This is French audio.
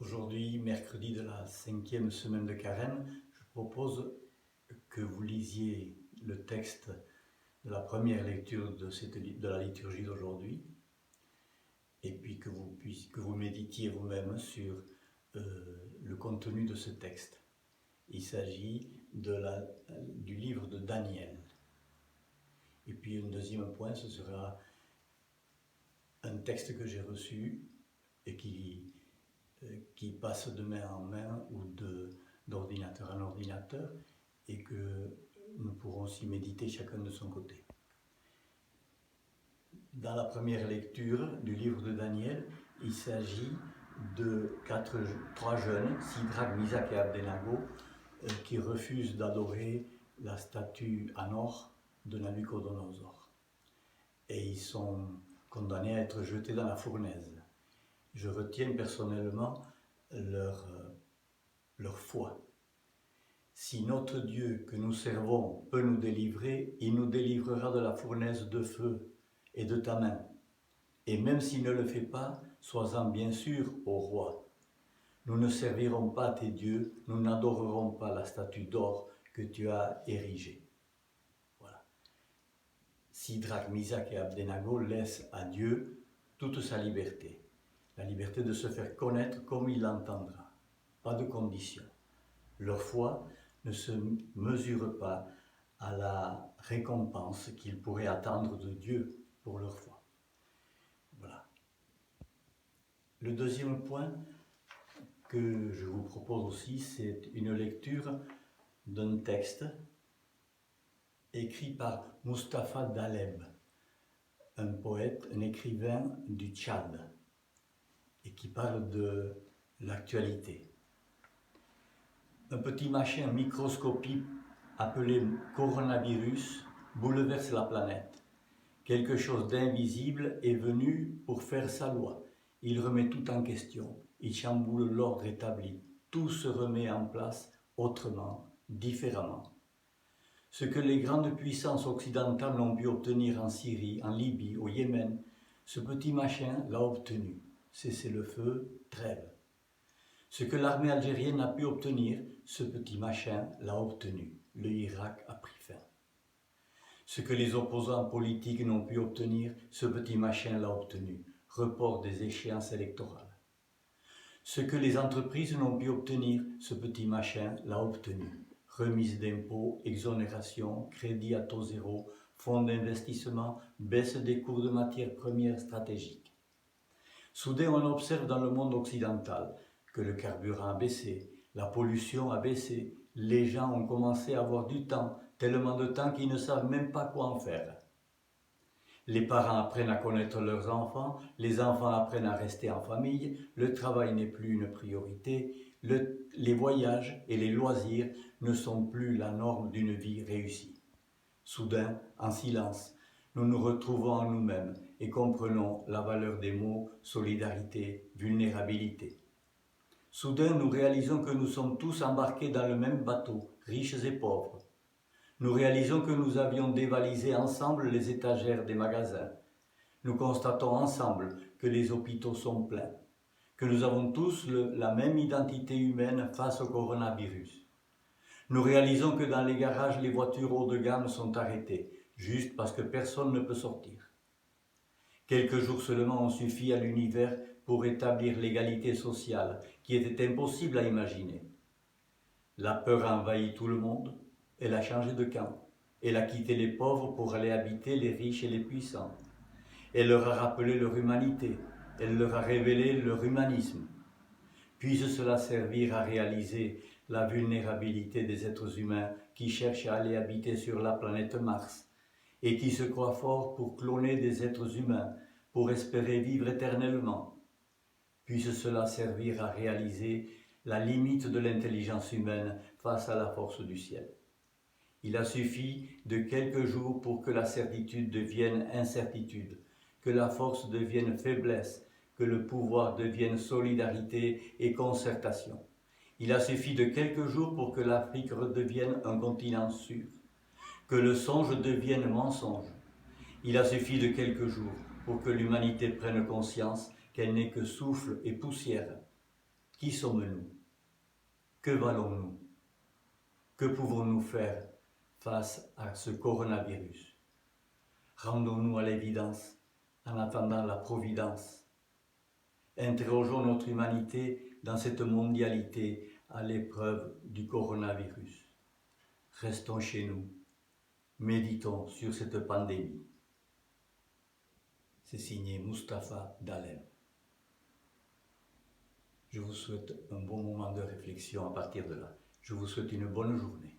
Aujourd'hui, mercredi de la 5e semaine de Carême, je propose que vous lisiez le texte de la première lecture de la liturgie d'aujourd'hui, et puis que vous méditiez vous-même sur le contenu de ce texte. Il s'agit du livre de Daniel. Et puis un deuxième point, ce sera un texte que j'ai reçu et qui passe de main en main ou d'ordinateur en ordinateur, et que nous pourrons aussi méditer chacun de son côté. Dans la première lecture du livre de Daniel, il s'agit de trois jeunes, Sidrac, Misac et Abdenago, qui refusent d'adorer la statue en or de Nabucodonosor. Et ils sont condamnés à être jetés dans la fournaise. Je retiens personnellement leur foi. Si notre Dieu que nous servons peut nous délivrer, il nous délivrera de la fournaise de feu et de ta main. Et même s'il ne le fait pas, sois-en bien sûr, ô roi. Nous ne servirons pas tes dieux, nous n'adorerons pas la statue d'or que tu as érigée. Voilà. Sidrac, Misac et Abdenago laissent à Dieu toute sa liberté. La liberté de se faire connaître comme il l'entendra. Pas de condition. Leur foi ne se mesure pas à la récompense qu'ils pourraient attendre de Dieu pour leur foi. Voilà. Le deuxième point que je vous propose aussi, c'est une lecture d'un texte écrit par Mustapha Daleb, un poète, un écrivain du Tchad, et qui parle de l'actualité. Un petit machin microscopique appelé coronavirus bouleverse la planète. Quelque chose d'invisible est venu pour faire sa loi. Il remet tout en question, il chamboule l'ordre établi. Tout se remet en place autrement, différemment. Ce que les grandes puissances occidentales n'ont pu obtenir en Syrie, en Libye, au Yémen, ce petit machin l'a obtenu. Cessez-le-feu, trêve. Ce que l'armée algérienne n'a pu obtenir, ce petit machin l'a obtenu. Le Irak a pris fin. Ce que les opposants politiques n'ont pu obtenir, ce petit machin l'a obtenu. Report des échéances électorales. Ce que les entreprises n'ont pu obtenir, ce petit machin l'a obtenu. Remise d'impôts, exonération, crédit à taux zéro, fonds d'investissement, baisse des cours de matières premières stratégiques. Soudain, on observe dans le monde occidental que le carburant a baissé, la pollution a baissé, les gens ont commencé à avoir du temps, tellement de temps qu'ils ne savent même pas quoi en faire. Les parents apprennent à connaître leurs enfants, les enfants apprennent à rester en famille, le travail n'est plus une priorité, les voyages et les loisirs ne sont plus la norme d'une vie réussie. Soudain, en silence, nous nous retrouvons en nous-mêmes et comprenons la valeur des mots solidarité, vulnérabilité. Soudain, nous réalisons que nous sommes tous embarqués dans le même bateau, riches et pauvres. Nous réalisons que nous avions dévalisé ensemble les étagères des magasins. Nous constatons ensemble que les hôpitaux sont pleins, que nous avons tous la même identité humaine face au coronavirus. Nous réalisons que dans les garages, les voitures haut de gamme sont arrêtées, juste parce que personne ne peut sortir. Quelques jours seulement ont suffi à l'univers pour établir l'égalité sociale qui était impossible à imaginer. La peur a envahi tout le monde, elle a changé de camp, elle a quitté les pauvres pour aller habiter les riches et les puissants. Elle leur a rappelé leur humanité, elle leur a révélé leur humanisme. Puisse cela servir à réaliser la vulnérabilité des êtres humains qui cherchent à aller habiter sur la planète Mars et qui se croient forts pour cloner des êtres humains, pour espérer vivre éternellement. Puisse cela servir à réaliser la limite de l'intelligence humaine face à la force du ciel. Il a suffi de quelques jours pour que la certitude devienne incertitude, que la force devienne faiblesse, que le pouvoir devienne solidarité et concertation. Il a suffi de quelques jours pour que l'Afrique redevienne un continent sûr, que le songe devienne mensonge. Il a suffi de quelques jours pour que l'humanité prenne conscience qu'elle n'est que souffle et poussière. Qui sommes-nous? Que valons-nous? Que pouvons-nous faire face à ce coronavirus? Rendons-nous à l'évidence en attendant la providence. Interrogeons notre humanité dans cette mondialité à l'épreuve du coronavirus. Restons chez nous. Méditons sur cette pandémie. C'est signé Mustapha Dalem. Je vous souhaite un bon moment de réflexion à partir de là. Je vous souhaite une bonne journée.